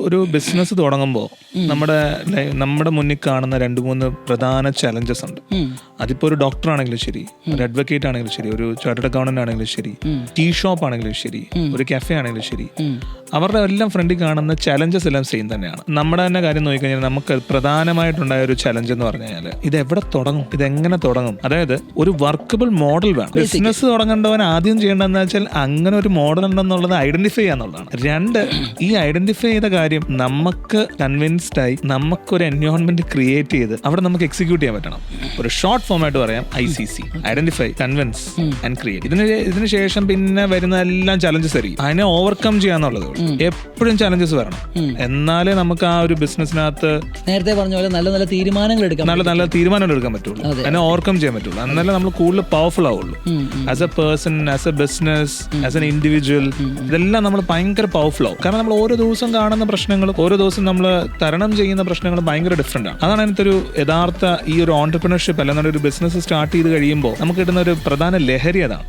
ഒരു ബിസിനസ് തുടങ്ങുമ്പോൾ നമ്മുടെ മുന്നിൽ കാണുന്ന 2-3 പ്രധാന ചലഞ്ചസ് ഉണ്ട്. അതിപ്പോ ഒരു ഡോക്ടർ ആണെങ്കിലും ശരി, ഒരു അഡ്വക്കേറ്റ് ആണെങ്കിലും ശരി, ഒരു ചാർട്ടേഡ് അക്കൗണ്ടന്റ് ആണെങ്കിലും ശരി, ടീ ഷോപ്പ് ആണെങ്കിലും ശരി, ഒരു കഫേ ആണെങ്കിലും ശരി, അവരുടെ എല്ലാം ഫ്രണ്ടിൽ കാണുന്ന ചലഞ്ചസ് എല്ലാം സെയിം തന്നെയാണ്. നമ്മുടെ തന്നെ കാര്യം നോക്കിക്കഴിഞ്ഞാൽ നമുക്ക് പ്രധാനമായിട്ടുണ്ടായ ഒരു ചലഞ്ച് എന്ന് പറഞ്ഞു കഴിഞ്ഞാൽ ഇത് എവിടെ തുടങ്ങും, ഇത് എങ്ങനെ തുടങ്ങും. അതായത് ഒരു വർക്കബിൾ മോഡൽ വേണം. ബിസിനസ് തുടങ്ങേണ്ടവൻ ആദ്യം ചെയ്യേണ്ടതെന്ന് വെച്ചാൽ അങ്ങനെ ഒരു മോഡൽ ഉണ്ടെന്നുള്ളത് ഐഡന്റിഫൈ ചെയ്യാന്നുള്ളതാണ്. 2, ഈ ഐഡന്റിഫൈ ചെയ്ത കാര്യം നമുക്ക് കൺവിൻസ്ഡ് ആയി നമുക്കൊരു എൻവയോൺമെന്റ് ക്രിയേറ്റ് ചെയ്ത് അവിടെ നമുക്ക് എക്സിക്യൂട്ട് ചെയ്യാൻ പറ്റണം. ഒരു ഷോർട്ട് ഫോമായിട്ട് പറയാം ICC, identify, convince and create. ഇതിന് ശേഷം പിന്നെ വരുന്ന എല്ലാം ചലഞ്ചസ് ആയിരിക്കും. അതിനെ ഓവർകം ചെയ്യാന്നുള്ളത്. എപ്പോഴും ചലഞ്ചസ് വരണം, എന്നാലേ നമുക്ക് ആ ഒരു ബിസിനസ്സിനകത്ത് നേരത്തെ പറഞ്ഞ പോലെ നല്ല നല്ല തീരുമാനങ്ങൾ എടുക്കാൻ പറ്റുള്ളൂ, അതിനെ ഓവർകം ചെയ്യാൻ പറ്റുള്ളൂ. എന്നാലേ നമ്മൾ കൂടുതൽ പവർഫുൾ ആവുള്ളൂ. As A person, as A business, as an individual, ഇതെല്ലാം നമ്മൾ ഭയങ്കര പവർഫുൾ ആവും. കാരണം നമ്മൾ ഓരോ ദിവസം കാണുന്ന പ്രശ്നങ്ങളും ഓരോ ദിവസം നമ്മൾ തരണം ചെയ്യുന്ന പ്രശ്നങ്ങളും ഭയങ്കര ഡിഫറെന്റ് ആണ്. അതാണ് അതിനകത്ത് ഒരു യഥാർത്ഥ ഈ ഒരു ഓൺടർപ്രണർഷിപ്പ് അല്ലെന്നുണ്ടെങ്കിൽ ഒരു ബിസിനസ് സ്റ്റാർട്ട് ചെയ്ത് കഴിയുമ്പോൾ നമുക്ക് കിട്ടുന്ന ഒരു പ്രധാന ലഹരി അതാണ്.